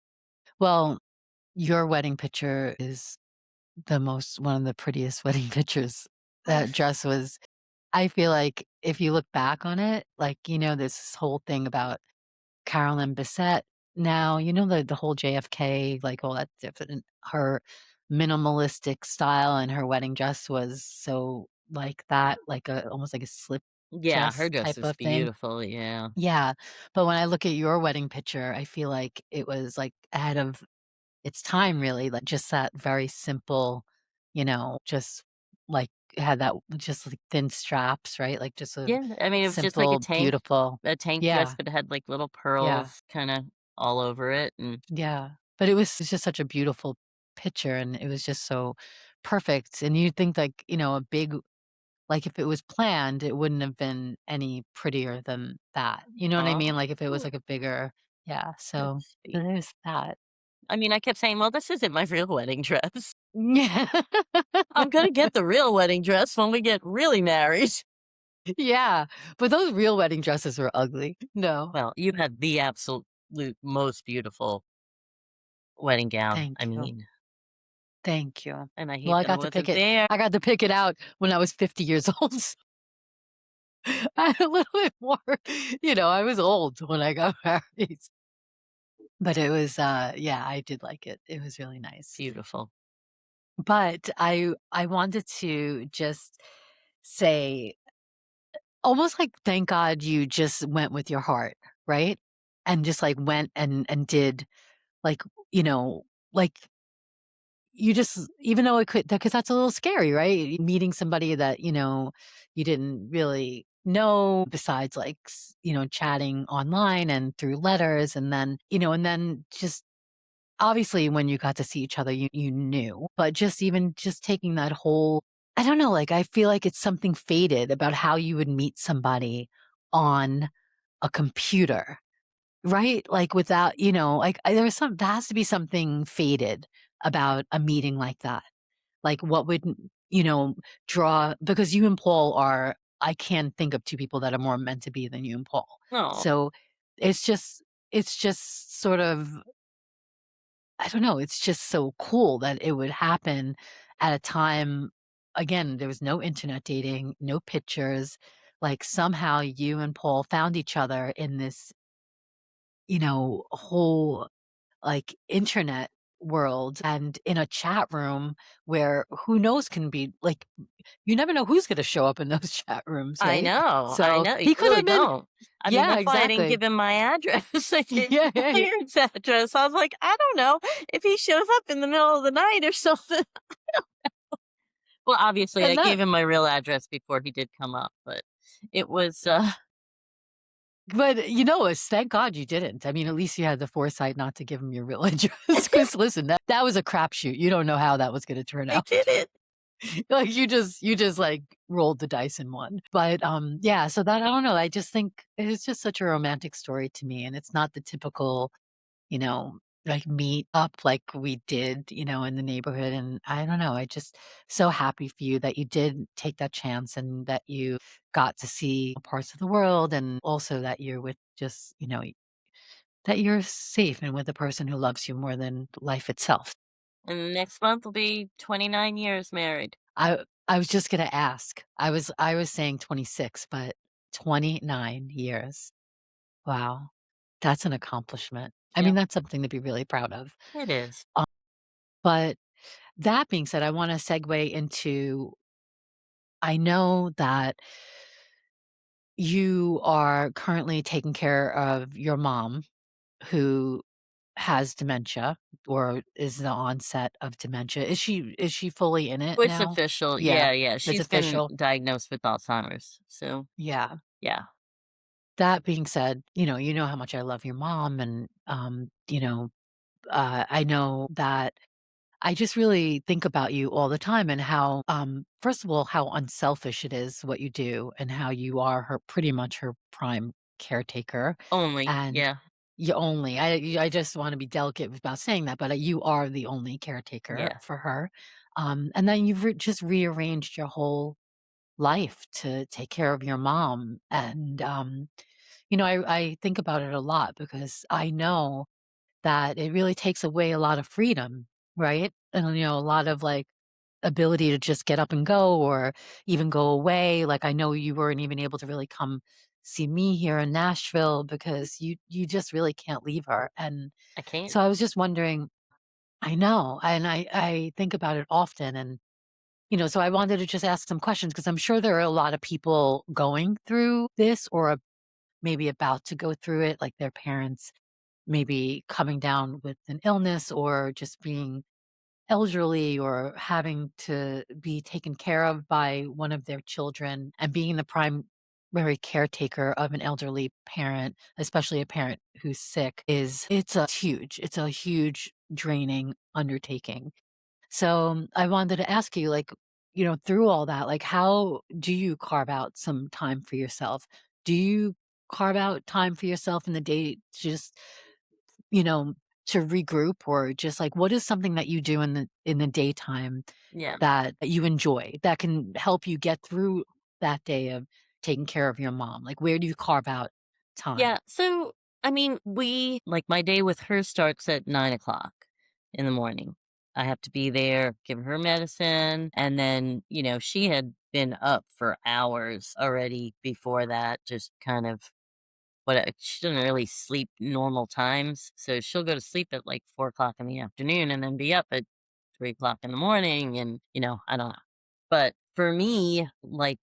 Well, your wedding picture is one of the prettiest wedding pictures. Oh, That dress was I feel like if you look back on it, like, there's this whole thing about Carolyn Bessette now, the whole JFK, like, all that different her minimalistic style and her wedding dress was so like that, like a almost like a slip yeah, her dress dress type was of thing. beautiful. Yeah. Yeah, but when I look at your wedding picture, I feel like it was, like, ahead of its time, really, like, just that very simple, just, like, had that just, like, thin straps, right? Like, just a Yeah, I mean, it was just like a simple, tank beautiful. a tank dress, Yeah, but it had, like, little yeah, pearls kinda all over it, and yeah, but it's just such a beautiful picture, and it was just so perfect, and you'd think, like, a big like, if it was planned, it wouldn't have been any prettier than that, you know what I mean? aw, Like, if it was, like, a bigger yeah, so that's sweet. there's that. I mean, I kept saying, "Well, this isn't my real wedding dress. Yeah. I'm gonna get the real wedding dress when we get really married." Yeah, but those real wedding dresses were ugly. No. Well, you had the absolute most beautiful wedding gown, I Thank you. mean, Thank you. and I Well, hate that I wasn't there. I got to pick it out when I was 50 years old, so I had a little bit more I was old when I got married. But it was, yeah, I did like it. It was really nice. Beautiful. But I wanted to just say, almost like, thank God you just went with your heart, right? and just, like, went and did, like, you know, like, you just even though it could, because that's a little scary, right? Meeting somebody that, you didn't really know besides, like, chatting online and through letters, and then just obviously, when you got to see each other, you knew, but just taking that whole, I don't know, like, I feel like it's something faded about how you would meet somebody on a computer, right? Like, without, like, there has to be something faded about a meeting like that. Like, what would, you know, draw, because you and Paul are, I can't think of 2 people that are more meant to be than you and Paul. Oh, So, it's just sort of, I don't know, it's just so cool that it would happen at a time. Again, there was no internet dating, no pictures, like, somehow you and Paul found each other in this, whole, like, internet world and in a chat room where who knows, can be like, you never know who's gonna show up in those chat rooms, right? I So, know, you he could really have been. don't. I mean, Yeah, that's why I didn't exactly. give him my address. I gave Yeah, him my yeah, parents' address. I was like, "I don't know if he shows up in the middle of the night or something." Well, obviously, I and gave that him my real address before he did come up, but it was, but, it's thank God you didn't. I mean, at least you had the foresight not to give him your real address. Because listen, that was a crapshoot. You don't know how that was gonna turn I out. did it. Like, you just, like, rolled the dice and won. But, yeah, so that, I don't know, I just think it's just such a romantic story to me, and it's not the typical, you know, like, meet up like we did, in the neighborhood, and I don't know, I just so happy for you that you did take that chance and that you got to see parts of the world, and also that you're with just, that you're safe and with a person who loves you more than life itself. And next month will be 29 years married. I was just gonna ask. I was saying 26, but 29 years. Wow. That's an accomplishment. I Yeah, mean, that's something to be really proud of. it is. Uh, but that being said, I wanna segue into, I know that you are currently taking care of your mom who has dementia, or is the onset of dementia. Is she fully in it It's now? official. Yeah, Yeah, yeah, it's she's been official? diagnosed with Alzheimer's, so, Yeah. yeah. That being said, you know how much I love your mom, and, I know that I just really think about you all the time, and how, first of all, how unselfish it is what you do, and how you are pretty much her prime caretaker, Only, and yeah, I just wanna be delicate about saying that, but, you are the only caretaker yeah. for her, and then you've just rearranged your whole life to take care of your mom, and, I think about it a lot because I know that it really takes away a lot of freedom, right? And, a lot of, like, ability to just get up and go, or even go away. Like, I know you weren't even able to really come see me here in Nashville because you just really can't leave her. And I can't. so I was just wondering, I know, and I think about it often, and, so I wanted to just ask some questions because I'm sure there are a lot of people going through this, or maybe about to go through it, like their parents maybe coming down with an illness, or just being elderly, or having to be taken care of by one of their children, and being the primary caretaker of an elderly parent, especially a parent who's sick, it's a huge draining undertaking. So, I wanted to ask you, like, through all that, like, how do you carve out some time for yourself? Do you carve out time for yourself in the day, just, you know, to regroup, or just, like, what is something that you do in the daytime Yeah. that you enjoy, that can help you get through that day of taking care of your mom? Like, where do you carve out time? Yeah, so, I mean, my day with her starts at 9 o'clock in the morning. I have to be there, give her medicine, and then, she had been up for hours already before that, just kind of she doesn't really sleep normal times, so she'll go to sleep at, like, 4 o'clock in the afternoon and then be up at 3 o'clock in the morning and, I don't know. But for me, like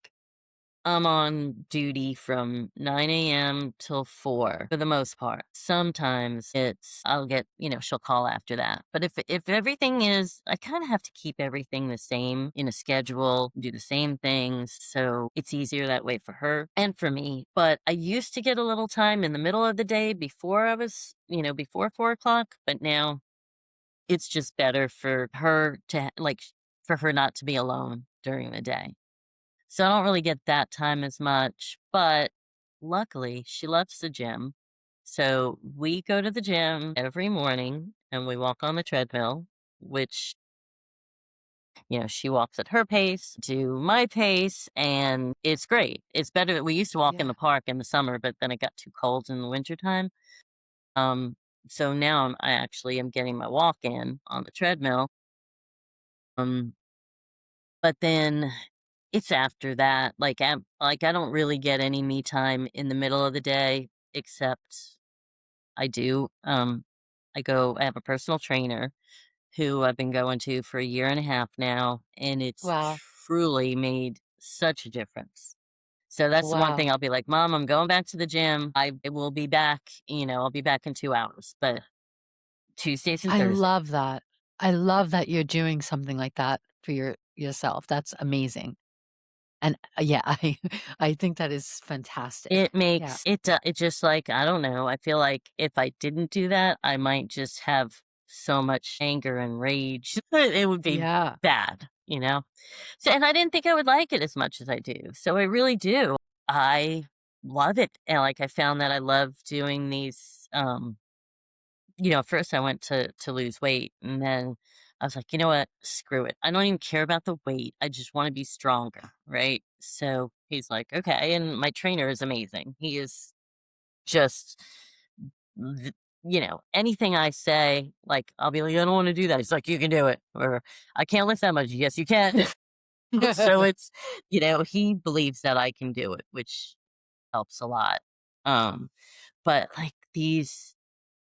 I'm on duty from 9 a.m. till 4 for the most part. Sometimes I'll get, she'll call after that. But if everything is, I kind of have to keep everything the same in a schedule, do the same things. So it's easier that way for her and for me. But I used to get a little time in the middle of the day before I was, before 4 o'clock. But now it's just better for her to, for her not to be alone during the day. So I don't really get that time as much, but luckily she loves the gym. So we go to the gym every morning and we walk on the treadmill, which, she walks at her pace, to my pace, and it's great. It's better. We used to walk in Yeah. the park in the summer, but then it got too cold in the wintertime. Um, so now I actually am getting my walk in on the treadmill. Um, but then it's after that, I don't really get any me time in the middle of the day, except I do, I have a personal trainer who I've been going to for a year and a half now, and it's Wow. truly made such a difference. So that's the one Wow. thing I'll be like, "Mom, I'm going back to the gym. I will be back, I'll be back in 2 hours." But Tuesdays and I Thursdays. love that. I love that you're doing something like that for yourself. That's amazing. And, yeah, I think that is fantastic. It Yeah. makes it just like, I don't know, I feel like if I didn't do that, I might just have so much anger and rage. It would be Yeah. bad, you know? So and I didn't think I would like it as much as I do. So I really do. I love it. And like I found that I love doing these first I went to lose weight and then I was like, you know what? Screw it. I don't even care about the weight. I just want to be stronger, right? So he's like, okay. And my trainer is amazing. He is just anything I say, like I'll be like, I don't want to do that. He's like, you can do it. Or I can't lift that much. Yes, you can. So it's, he believes that I can do it, which helps a lot. Um, but like these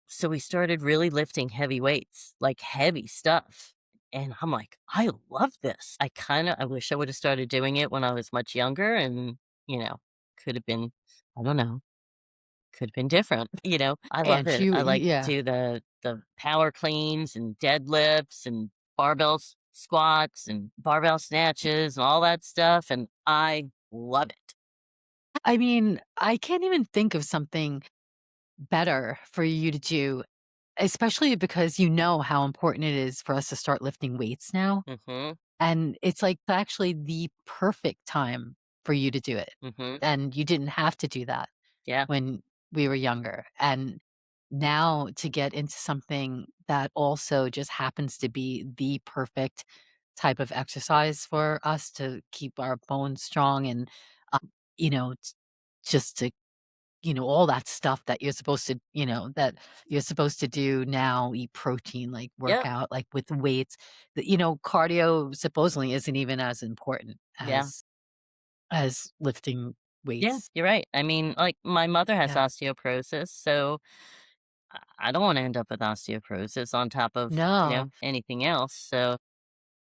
so we started really lifting heavy weights, like heavy stuff. And I'm like, I love this. I wish I would have started doing it when I was much younger and, you know, could have been, I don't know, could have been different. I love And it. I like to yeah. do the power cleans and deadlifts and squats and barbell snatches and all that stuff. And I love it. I mean, I can't even think of something better for you to do, especially because you know how important it is for us to start lifting weights now. Hmm. And it's like actually the perfect time for you to do it. Hmm. And you didn't have to do that Yeah. when we were younger. And now to get into something that also just happens to be the perfect type of exercise for us to keep our bones strong and, you know, just to all that stuff that that you're supposed to do now, eat protein, like, Yep. workout, like, with weights. Cardio supposedly isn't even as important Yeah. as lifting Yeah, weights. you're right. I mean, like, my mother has Yeah. osteoporosis, so I don't wanna end up with osteoporosis on top of, No, anything else, so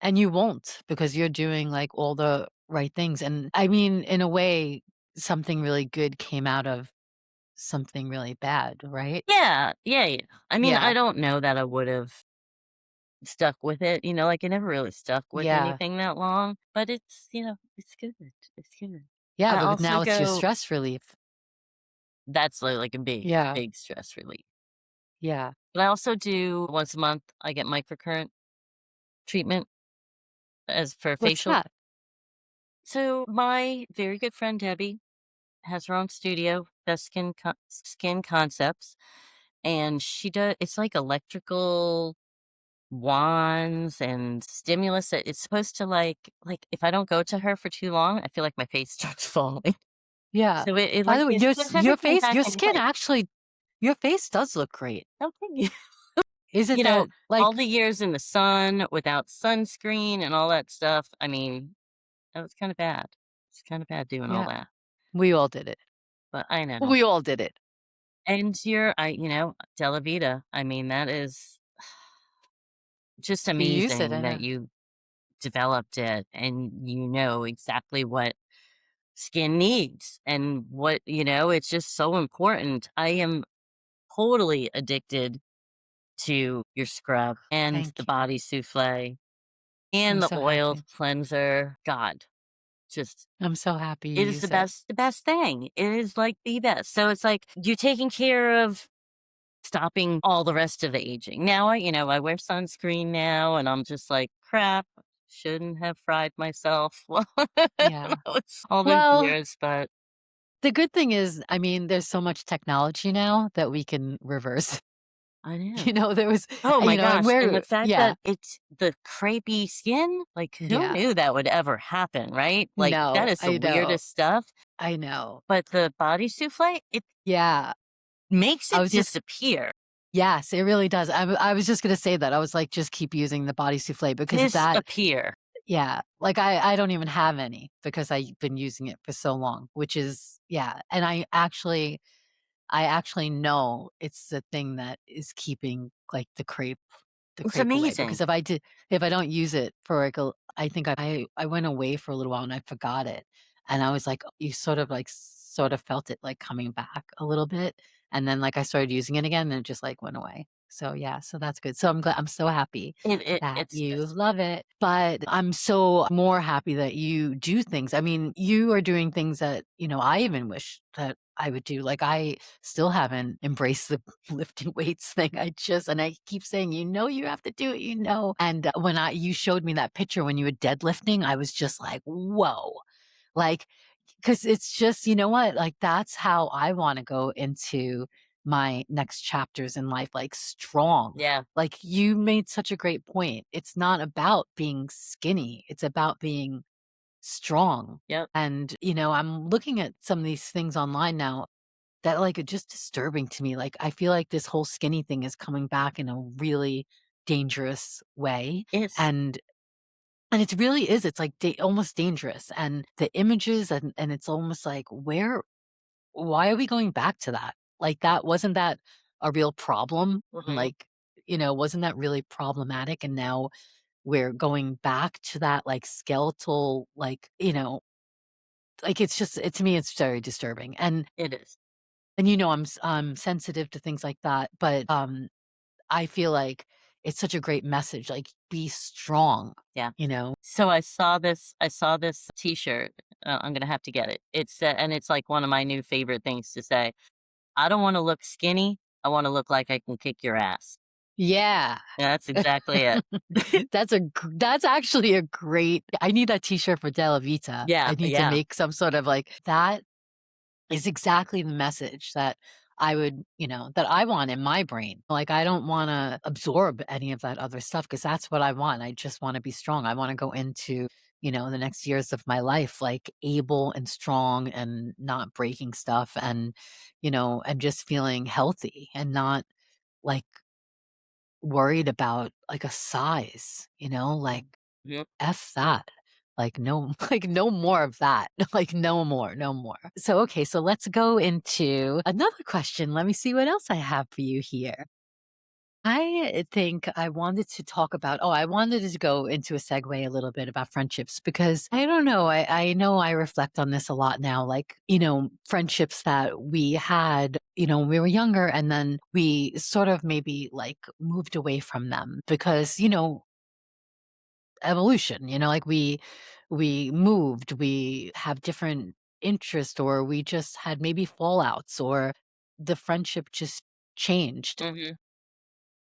and you won't because you're doing, like, all the right things, and, I mean, in a way, something really good came out of something really bad, right? yeah, yeah, yeah. I mean, I Yeah. don't know that I would've stuck with it, like, I never really stuck with Yeah. anything that long, but it's good, it's good. Yeah, I because also now it's your go stress relief. That's like a big, Yeah. big stress relief. Yeah. But I also do once a month, I get microcurrent treatment as for What's facial. that? So, my very good friend Debbie has her own studio, Best Skin Concepts, and she does it's like electrical wands and stimulus that it's supposed to if I don't go to her for too long, I feel like my face starts falling. Yeah. So it By like the way, it puts everything back your in skin place. actually your face does look great. Oh, thank you. Is it You know, that, all like the years in the sun without sunscreen and all that stuff, I mean, that was kinda bad. It's kinda bad doing all yeah, that, we all did it. but I know. We all did it. And Della Vita, I mean, that is just You use it, amazing I that know. you developed it and you know exactly what skin needs and it's just so important. I am totally addicted to your scrub and the Thank you. body souffle I'm and the so oil happy. cleanser. God, just I'm so happy it you is use it. the best thing. It is like the best. So it's like you're taking care of stopping all the rest of the aging. Now I wear sunscreen now and I'm just like, crap, shouldn't have fried myself. Well, Yeah. all those Well, years, but the good thing is, I mean, there's so much technology now that we can reverse. I know. You know, there was, Oh my and gosh, and the fact yeah, that it's the crepey skin, like, who yeah. knew that would ever happen, right? Like, that No, is the I know. weirdest stuff, I know. but the body souffle, it Yeah. makes I it was just disappear. Yes, it really does. I was just gonna say that. I was like, just keep using the body souffle because that Disappear. yeah, like I don't even have any because I've been using it for so long, which is yeah, and I actually know it's the thing that is keeping like the It's crepe away amazing. because if I don't use it for like I think I went away for a little while and I forgot it. And I was like, you sort of felt it like coming back a little bit. And then like I started using it again and it just like went away. So yeah, so that's good. So I'm so happy that It's you just love it. But I'm so more happy that you do things. I mean, you are doing things that, I even wish that I would do. Like I still haven't embraced the lifting weights thing. And I keep saying, you have to do it, And when you showed me that picture when you were deadlifting, I was just like, whoa. Like, because it's just, you know what? Like, that's how I want to go into my next chapters in life, like strong. yeah, Like, you made such a great point. It's not about being skinny, it's about being strong. yep. And, I'm looking at some of these things online now that, like, are just disturbing to me. Like, I feel like this whole skinny thing is coming back in a really dangerous way. It's And it really is. It's like almost dangerous. And the images and it's almost like why are we going back to that? Like that wasn't that a real problem? mhm, Like, wasn't that really problematic? And now we're going back to that like skeletal, like, like it's just to me it's very disturbing. it is. And I'm sensitive to things like that, but I feel like it's such a great message, like, be strong, Yeah. you know? So I saw this T-shirt, I'm gonna have to get it. And it's, like, one of my new favorite things to say. "I don't wanna look skinny, I wanna look like I can kick your ass." Yeah. Yeah, that's exactly it. That's actually a great I need that T-shirt for Della Vita. Yeah, I need to yeah. make some sort of, like that is exactly the message that that I want in my brain. Like, I don't wanna absorb any of that other stuff because that's what I want. I just wanna be strong. I wanna go into, the next years of my life, like, able and strong and not breaking stuff and just feeling healthy and not, like, worried about, like, a size, like, Mhm. F that. Like, no like, no more of that. Like, no more, no more. So, okay, so let's go into another question. Let me see what else I have for you here. I think I wanted to talk about I wanted to go into a segue a little bit about friendships because I don't know, I know I reflect on this a lot now, like, friendships that we had, when we were younger, and then we sort of maybe, like, moved away from them because, evolution, like we moved, we have different interests, or we just had maybe fallouts, or the friendship just changed. Mhm.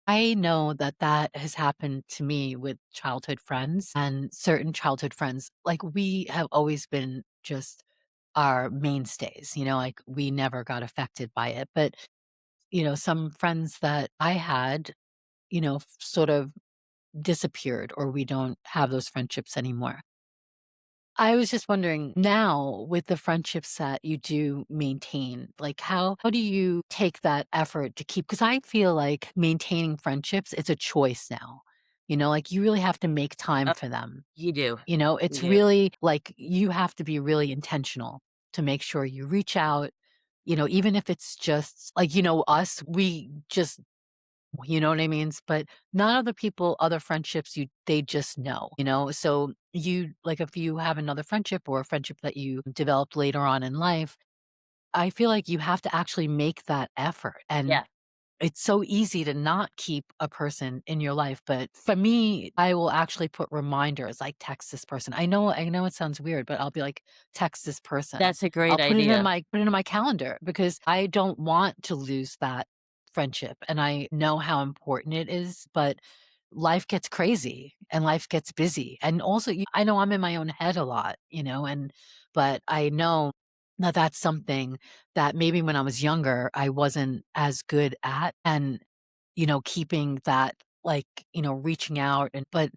I know that that has happened to me with childhood friends and certain childhood friends. Like we have always been just our mainstays, like we never got affected by it. But, some friends that I had, sort of disappeared, or we don't have those friendships anymore. I was just wondering now with the friendships that you do maintain, like how do you take that effort to keep, because I feel like maintaining friendships, it's a choice now. Like you really have to make time Uh, for them. you do. You It's do. really like you have to be really intentional to make sure you reach out, even if it's just like, us, we just You know what I mean? But not other people, other friendships, they just know, you know? So you like if you have another friendship or a friendship that you developed later on in life, I feel like you have to actually make that effort. And Yeah, it's so easy to not keep a person in your life, but for me, I will actually put reminders, like text this person. I know it sounds weird, but I'll be like, text this person. that's a I'll great idea. put it in my calendar because I don't want to lose that friendship. And I know how important it is, but life gets crazy and life gets busy. And also, I know I'm in my own head a lot, but I know that that's something that maybe when I was younger, I wasn't as good at and, keeping that, like, reaching out but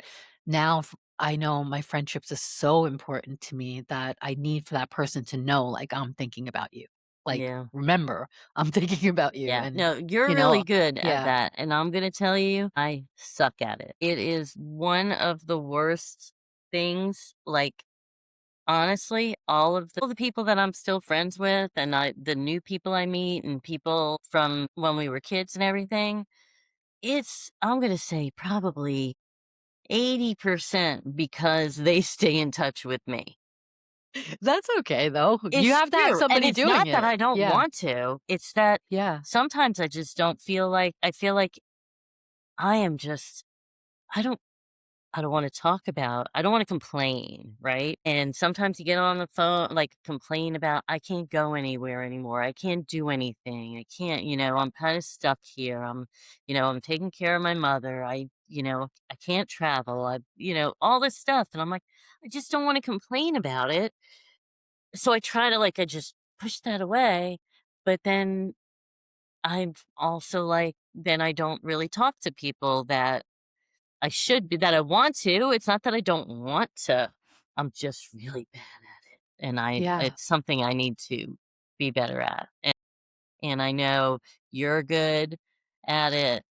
now I know my friendships are so important to me that I need for that person to know, like, I'm thinking about you. Like, Yeah. remember, I'm thinking about you. Yeah. And, No, you're you really know, good at yeah. that, and I'm gonna tell you, I suck at it. It is one of the worst things, like, honestly, all the people that I'm still friends with and the new people I meet and people from when we were kids and everything, it's I'm gonna say probably 80% because they stay in touch with me. That's okay, though. You It's have to have true, and somebody it's doing not that it. I don't Yeah. want to, it's that Yeah. sometimes I just don't feel like I feel like I am just I don't I don't wanna talk about I don't wanna complain, right? And sometimes you get on the phone, like, complain about, "I can't go anywhere anymore. I can't do anything. I can't, I'm kinda stuck here. I'm taking care of my mother. I can't travel. all this stuff." And I'm like, "I just don't wanna complain about it." So I try to, I just push that away, but then I'm also like, then I don't really talk to people that I should be that I want to. It's not that I don't want to. I'm just really bad at it. And Yeah. it's something I need to be better at. And I know you're good at it.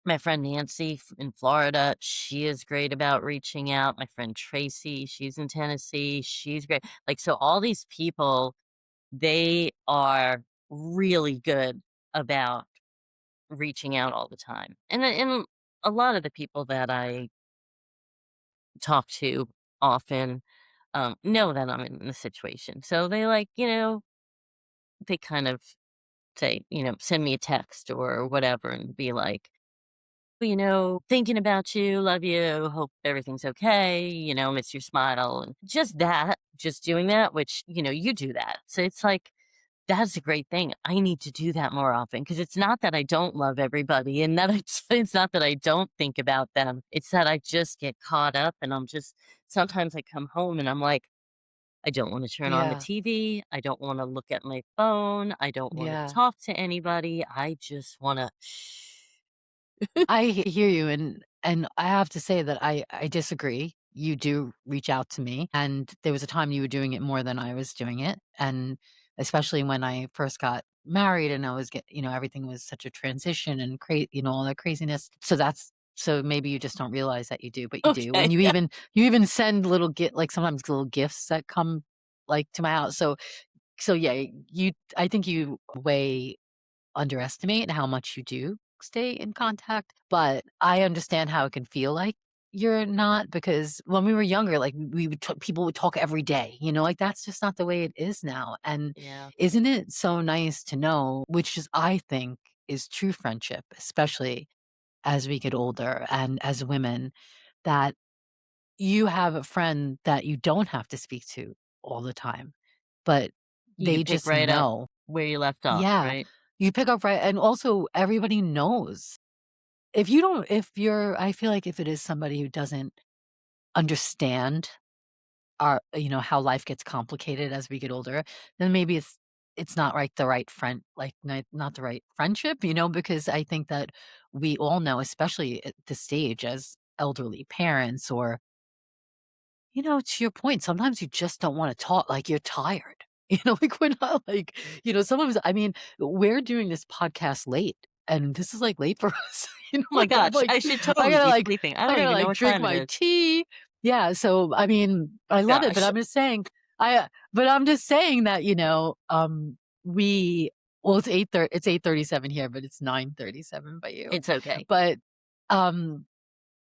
My friend Nancy in Florida, she is great about reaching out. My friend Tracy, she's in Tennessee. She's great. Like, so all these people, they are really good about reaching out all the time. And a lot of the people that I talk to often, know that I'm in the situation. So they they kind of say, send me a text or whatever and be like, thinking about you, love you, hope everything's okay, miss your smile. And just that, just doing that, which, you do that. So it's like, that's a great thing. I need to do that more often because it's not that I don't love everybody and that it's not that I don't think about them. It's that I just get caught up and sometimes I come home and I'm like, I don't want to turn on the Yeah. TV. I don't want to look at my phone. I don't want to Yeah. talk to anybody. I just want to Hear you, and I have to say that I disagree. You do reach out to me, and there was a time you were doing it more than I was doing it, and especially when I first got married and I was everything was such a transition and all that craziness. So maybe you just don't realize that you do, but you do. okay. And you even send little like sometimes little gifts that come like to my house. So yeah, I think you way underestimate how much you do stay in contact, but I understand how it can feel like you're not because when we were younger, like people would talk every day, like that's just not the way it is now. And Yeah. isn't it so nice to know, which is I think is true friendship, especially as we get older and as women, that you have a friend that you don't have to speak to all the time, but You they could pick just right up know. where you left off, Yeah, right? you pick up right and also everybody knows. If you're I feel like if it is somebody who doesn't understand how life gets complicated as we get older, then maybe it's not the right friend, like not the right friendship, because I think that we all know, especially at this stage as elderly parents or to your point, sometimes you just don't wanna talk, like, you're tired. Like, we're not, like sometimes I mean, we're doing this podcast late, and this is, like, late for us, Oh my I'm gosh, like, I should I totally gotta, be like sleeping. I I don't gotta, even know like, what drink time it my is. tea. Yeah, so, I mean, I love it, but Gosh. I'm just saying I but I'm just saying that, we Well, it's 8:37 here, but it's 9:37 by you. It's okay. But, um,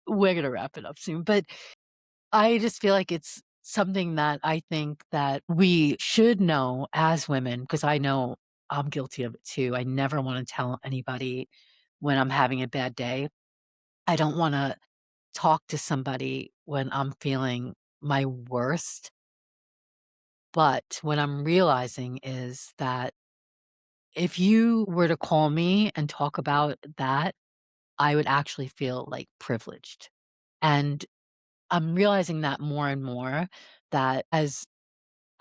we're gonna wrap it up soon, but I just feel like it's something that I think that we should know as women, because I know I'm guilty of it too. I never wanna tell anybody when I'm having a bad day. I don't wanna talk to somebody when I'm feeling my worst, but what I'm realizing is that if you were to call me and talk about that, I would actually feel, like, privileged, and I'm realizing that more and more, that as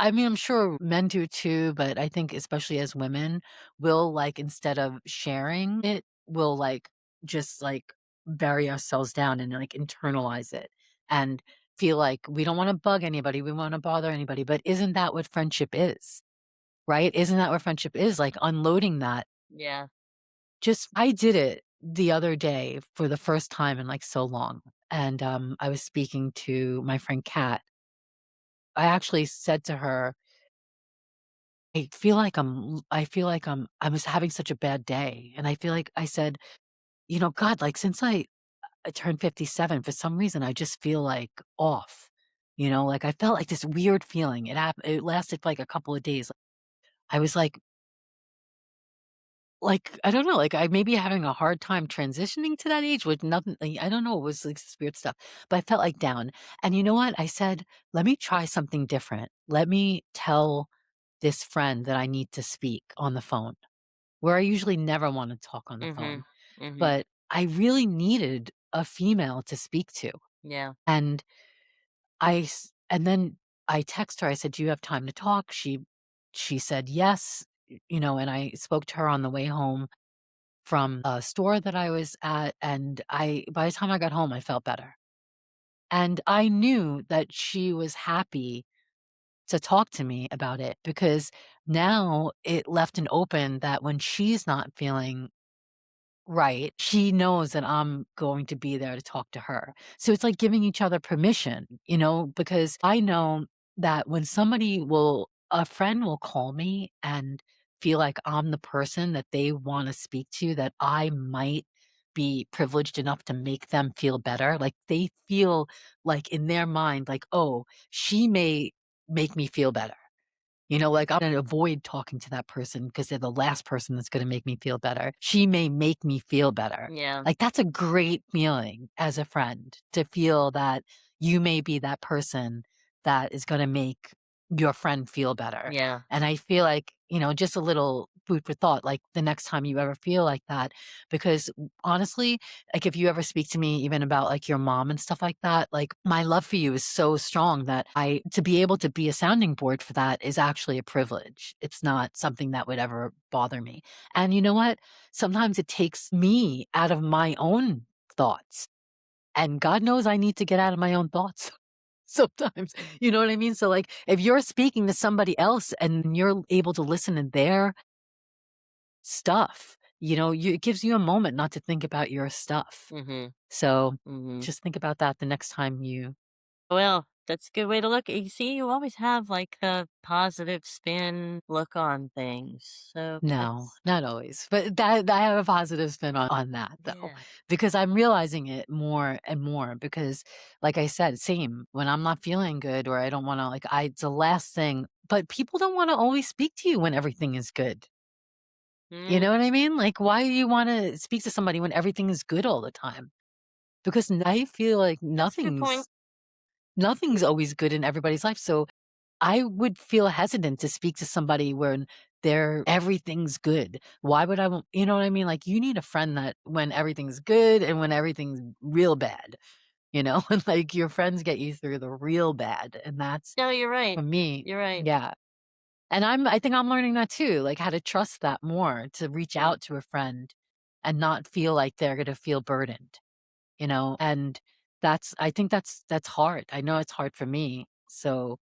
I mean, I'm sure men do too, but I think especially as women, we'll, like, instead of sharing it, we'll, like, just, like, bury ourselves down and, like, internalize it and feel like we don't wanna bug anybody, we wanna bother anybody, but isn't that what friendship is, right? Isn't that what friendship is? Like, unloading that. Yeah. Just I did it the other day for the first time in, like, so long, and, I was speaking to my friend Kat. I actually said to her, I feel like I was having such a bad day, and I feel like I said, "You know, God, like, since I turned 57, for some reason, I just feel, like, off." You know, like, I felt like this weird feeling. It lasted, for like, a couple of days. I was like, I don't know, like, I may be having a hard time transitioning to that age with nothing I don't know, it was, like, this weird stuff, but I felt, like, down, and you know what? I said, "Let me try something different. Let me tell this friend that I need to speak on the phone," where I usually never wanna talk on the phone, Mhm. Mhm. but I really needed a female to speak to, Yeah. and and then I text her, I said, "Do you have time to talk?" She said, "Yes," you know, and I spoke to her on the way home from a store that I was at, and I by the time I got home, I felt better. And I knew that she was happy to talk to me about it because now it left an open that when she's not feeling right, she knows that I'm going to be there to talk to her. So it's like giving each other permission, you know, because I know that when a friend will call me and feel like I'm the person that they want to speak to, that I might be privileged enough to make them feel better. Like they feel like in their mind, like, oh, she may make me feel better. You know, like, I'm gonna avoid talking to that person because 'cause they're the last person that's gonna make me feel better. She may make me feel better. Yeah. Like, that's a great feeling as a friend to feel that you may be that person that is gonna make your friend feel better. Yeah. And I feel like, you know, just a little food for thought, like, the next time you ever feel like that, because honestly, like, if you ever speak to me even about, like, your mom and stuff like that, like, my love for you is so strong that I to be able to be a sounding board for that is actually a privilege. It's not something that would ever bother me. And you know what? Sometimes it takes me out of my own thoughts, and God knows I need to get out of my own thoughts sometimes, you know what I mean? So, like, if you're speaking to somebody else and you're able to listen to their stuff, you know, it gives you a moment not to think about your stuff. Mhm. So, Mhm. just think about that the next time Well, that's a good way to look. You see, you always have like a positive spin look on things. So No, that's not always, but that I have a positive spin on that though, yeah. because I'm realizing it more and more because, like I said, same, when I'm not feeling good or I don't wanna, like, it's the last thing but people don't wanna always speak to you when everything is good. You Mm, know what I mean? Like, why do you wanna speak to somebody when everything is good all the time? Because I feel like that's a good point. nothing's always good in everybody's life, so I would feel hesitant to speak to somebody when everything's good. Why would I want you know what I mean? Like, you need a friend that when everything's good and when everything's real bad, you know? And, like, your friends get you through the real bad, and that's No, you're right. for me You're right. yeah. And I think I'm learning that too, like, how to trust that more, to reach out to a friend and not feel like they're gonna feel burdened, you know? And I think that's hard. I know it's hard for me, so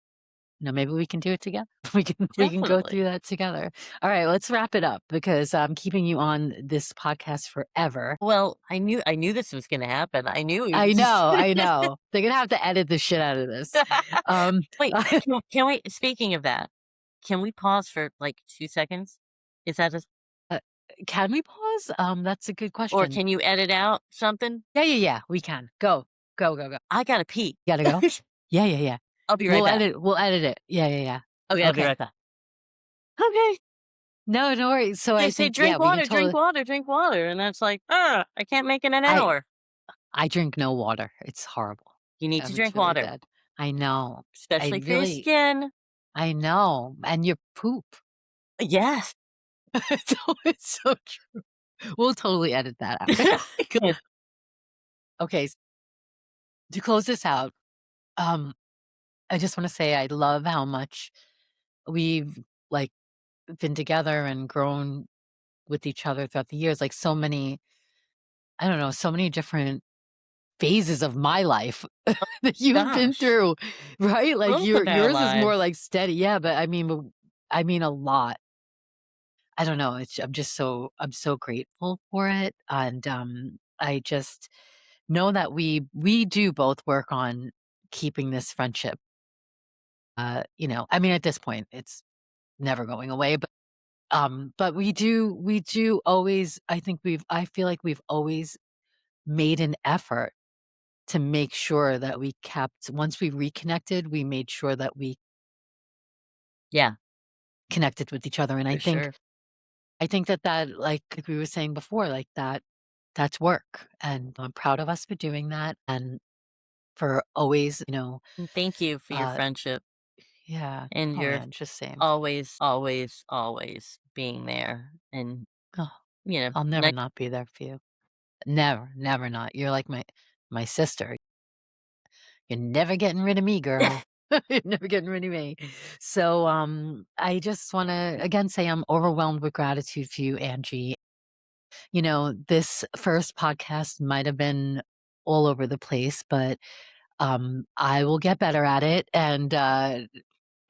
maybe we can do it together. We can go Definitely. through that together. All right, let's wrap it up because I'm keeping you on this podcast forever. Well, I knew this was gonna happen. I knew it I was know, I know. They're gonna have to edit the shit out of this. Um, Wait, can we speaking of that, can we pause for like 2 seconds? Is that a Can we pause? That's a good Or question. can you edit out something? Yeah, yeah, yeah, we can. Go. Go, go, go. I gotta pee. Gotta go? Yeah, yeah, yeah. I'll be right back. We'll edit it. Yeah, yeah, yeah. Okay, I'll be Okay. right back. Okay. No, no worries. So They I say, think, yeah, "Drink we can water, drink totally water, drink water," and that's like, I can't make it an I hour." I drink no water. It's horrible. You need to It's drink really water, bad. I know. I especially for your really skin. I know. And your poop. Yes. It's so true. We'll totally edit that out. Good. Okay, to close this out, um, I just wanna say I love how much we've, like, been together and grown with each other throughout the years, like, so many I don't know, so many different phases of my life that you've been Gosh, through, right? Like, both of our yours is more, lives. like, steady yeah, but I mean a lot. I don't know, I'm so grateful for it, and, I just know that we do both work on keeping this friendship, I mean, at this point, it's never going away, but we do always I feel like we've always made an effort to make sure that we kept once we reconnected, we made sure that we Yeah, connected with each other, and for sure. I think that, like we were saying before, like, that's work, and I'm proud of us for doing that and for always, And thank you for your uh friendship yeah. and Oh, your yeah, just same. always, always, always being there and, Oh, you know, I'll never nice. not be there for you. Never, never not. You're like my sister. You're never getting rid of me, girl. You're never getting rid of me. So, I just wanna, again, say I'm overwhelmed with gratitude for you, Angie. This first podcast might have been all over the place, but, I will get better at it and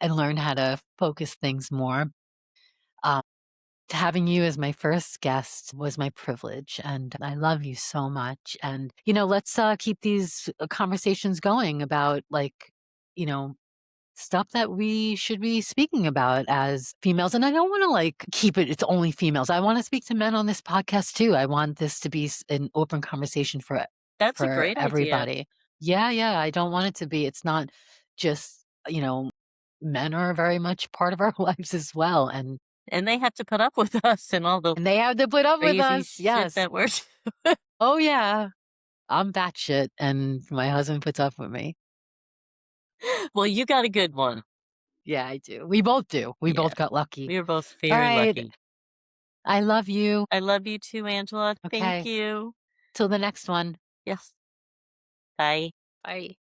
learn how to focus things more. Um, Having you as my first guest was my privilege, and I love you so much. And, let's keep these conversations going about you know, stuff that we should be speaking about as females. And I don't want to keep it's only females. I want to speak to men on this podcast too. I want this to be an open conversation That's a for great idea, everybody. Yeah, yeah. I don't want it to be. It's not just men are very much part of our lives as well, and they have to put up with us and all the and they have to put up with crazy us. shit Yes. that we're Oh yeah. I'm batshit, and my husband puts up with me. Well, you got a good one. Yeah, I do. We both do. We Yeah, both got lucky. we are both All very right. lucky. I love you. I love you too, Angela. Thank Okay. you. Till the next one. Yes. Bye. Bye.